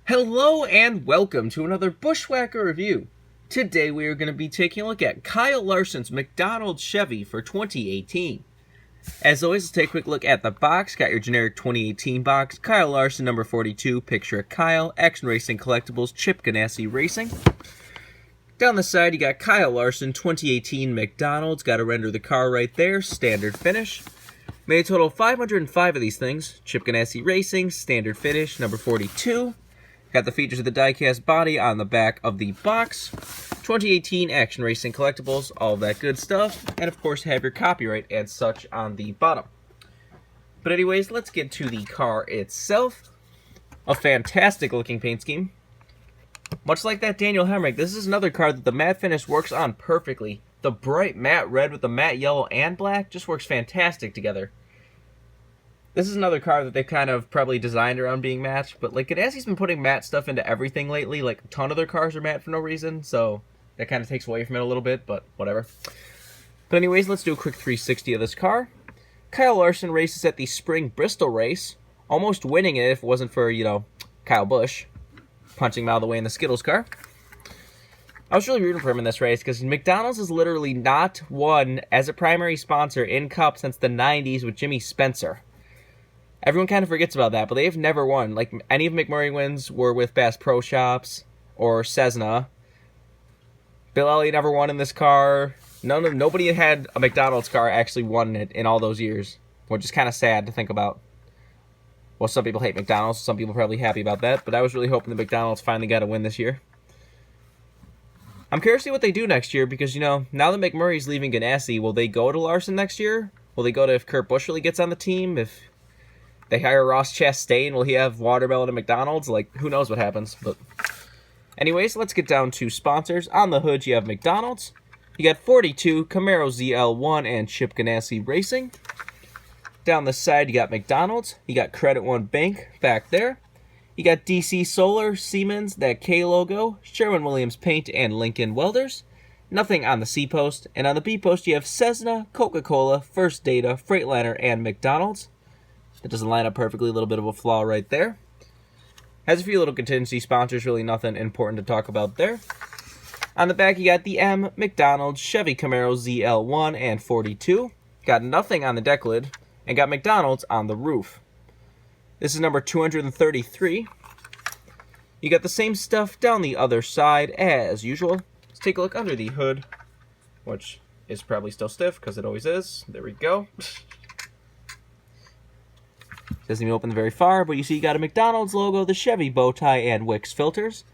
Hello and welcome to another Bushwhacker review. Today we are going to be taking a look at Kyle Larson's McDonald's Chevy for 2018. As always, let's take a quick look at the box. Got your generic 2018 box. Kyle Larson, number 42, picture of Kyle, Action Racing Collectibles, Chip Ganassi Racing. Down the side, you got Kyle Larson, 2018 McDonald's. Got to render the car right there, standard finish. Made a total of 505 of these things. Chip Ganassi Racing, standard finish, number 42. Got the features of the Diecast body on the back of the box. 2018 Action Racing Collectibles, all of that good stuff. And of course have your copyright and such on the bottom. But anyways, let's get to the car itself. A fantastic looking paint scheme. Much like that Daniel Hemrick, this is another car that the matte finish works on perfectly. The bright matte red with the matte yellow and black just works fantastic together. This is another car that they kind of probably designed around being matte, but like Ganassi's been putting matte stuff into everything lately. Like a ton of their cars are matte for no reason, so that kind of takes away from it a little bit, but whatever. But anyways, let's do a quick 360 of this car. Kyle Larson races at the Spring Bristol race, almost winning it if it wasn't for, Kyle Busch punching him out of the way in the Skittles car. I was really rooting for him in this race because McDonald's has literally not won as a primary sponsor in Cup since the 90s with Jimmy Spencer. Everyone kind of forgets about that, but they've never won. Like, any of McMurray wins were with Bass Pro Shops or Cessna. Bill Elliott never won in this car. Nobody had a McDonald's car actually won it in all those years, which is kind of sad to think about. Well, some people hate McDonald's, some people are probably happy about that, but I was really hoping the McDonald's finally got a win this year. I'm curious to see what they do next year because, now that McMurray's leaving Ganassi, will they go to Larson next year? Will they go to if Kurt Busch really gets on the team? If they hire Ross Chastain, will he have watermelon at McDonald's? Like, who knows what happens. But anyways, let's get down to sponsors. On the hood, you have McDonald's. You got 42, Camaro ZL1, and Chip Ganassi Racing. Down the side, you got McDonald's. You got Credit One Bank back there. You got DC Solar, Siemens, that K logo, Sherwin-Williams Paint, and Lincoln Welders. Nothing on the C post. And on the B post, you have Cessna, Coca-Cola, First Data, Freightliner, and McDonald's. It doesn't line up perfectly, a little bit of a flaw right there. Has a few little contingency sponsors, really nothing important to talk about there. On the back, you got the M, McDonald's, Chevy Camaro ZL1 and 42. Got nothing on the deck lid, and got McDonald's on the roof. This is number 233. You got the same stuff down the other side as usual. Let's take a look under the hood, which is probably still stiff, because it always is. There we go. Doesn't even open very far, but you see you got a McDonald's logo, the Chevy bow tie, and Wix filters.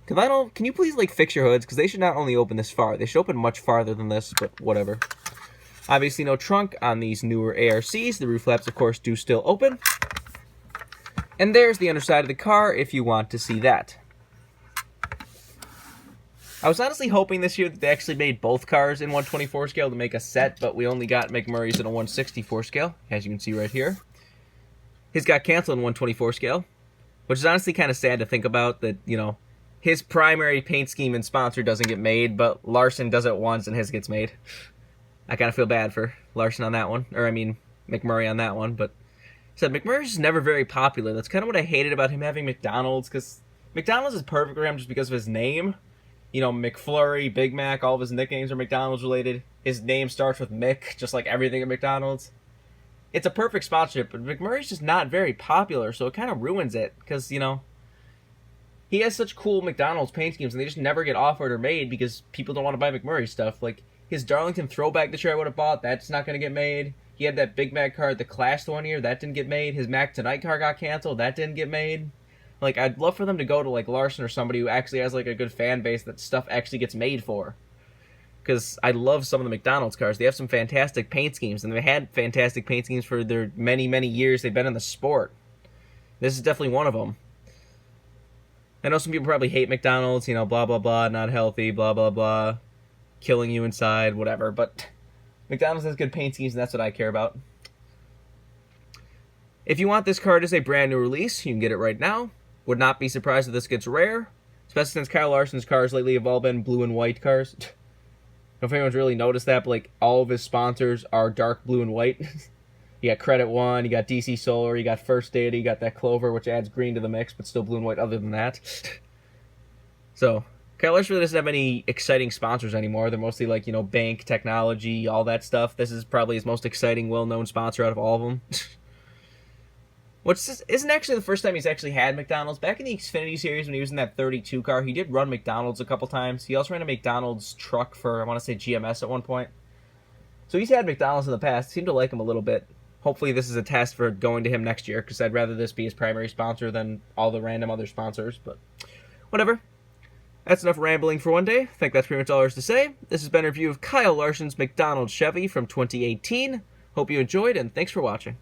Can you please fix your hoods? Because they should not only open this far, they should open much farther than this, but whatever. Obviously no trunk on these newer ARCs. The roof flaps, of course, do still open. And there's the underside of the car if you want to see that. I was honestly hoping this year that they actually made both cars in 124 scale to make a set, but we only got McMurray's in a 164 scale, as you can see right here. His got canceled in 124 scale, which is honestly kind of sad to think about that, his primary paint scheme and sponsor doesn't get made, but Larson does it once and his gets made. I kind of feel bad for Larson on that one, McMurray on that one, but said McMurray's just never very popular. That's kind of what I hated about him having McDonald's, because McDonald's is perfect for him just because of his name. McFlurry, Big Mac, all of his nicknames are McDonald's related. His name starts with Mick, just like everything at McDonald's. It's a perfect sponsorship, but McMurray's just not very popular, so it kind of ruins it, because, he has such cool McDonald's paint schemes, and they just never get offered or made because people don't want to buy McMurray stuff. Like, his Darlington throwback this year I would have bought, that's not going to get made. He had that Big Mac car at the Clash one year, that didn't get made. His Mac Tonight car got canceled, that didn't get made. Like, I'd love for them to go to, Larson or somebody who actually has, a good fan base that stuff actually gets made for. Because I love some of the McDonald's cars. They have some fantastic paint schemes, and they've had fantastic paint schemes for their many, many years they've been in the sport. This is definitely one of them. I know some people probably hate McDonald's, blah, blah, blah, not healthy, blah, blah, blah, killing you inside, whatever, but McDonald's has good paint schemes, and that's what I care about. If you want this card as a brand new release, you can get it right now. Would not be surprised if this gets rare, especially since Kyle Larson's cars lately have all been blue and white cars. I don't know if anyone's really noticed that, but all of his sponsors are dark blue and white. You got Credit One, you got DC Solar, you got First Data, you got that Clover, which adds green to the mix, but still blue and white other than that. So, Kyle Larson really doesn't have any exciting sponsors anymore. They're mostly like, bank, technology, all that stuff. This is probably his most exciting, well-known sponsor out of all of them. Which isn't actually the first time he's actually had McDonald's. Back in the Xfinity Series when he was in that 32 car, he did run McDonald's a couple times. He also ran a McDonald's truck for, I want to say, GMS at one point. So he's had McDonald's in the past. Seemed to like him a little bit. Hopefully this is a test for going to him next year, because I'd rather this be his primary sponsor than all the random other sponsors. But whatever. That's enough rambling for one day. I think that's pretty much all there is to say. This has been a review of Kyle Larson's McDonald's Chevy from 2018. Hope you enjoyed, and thanks for watching.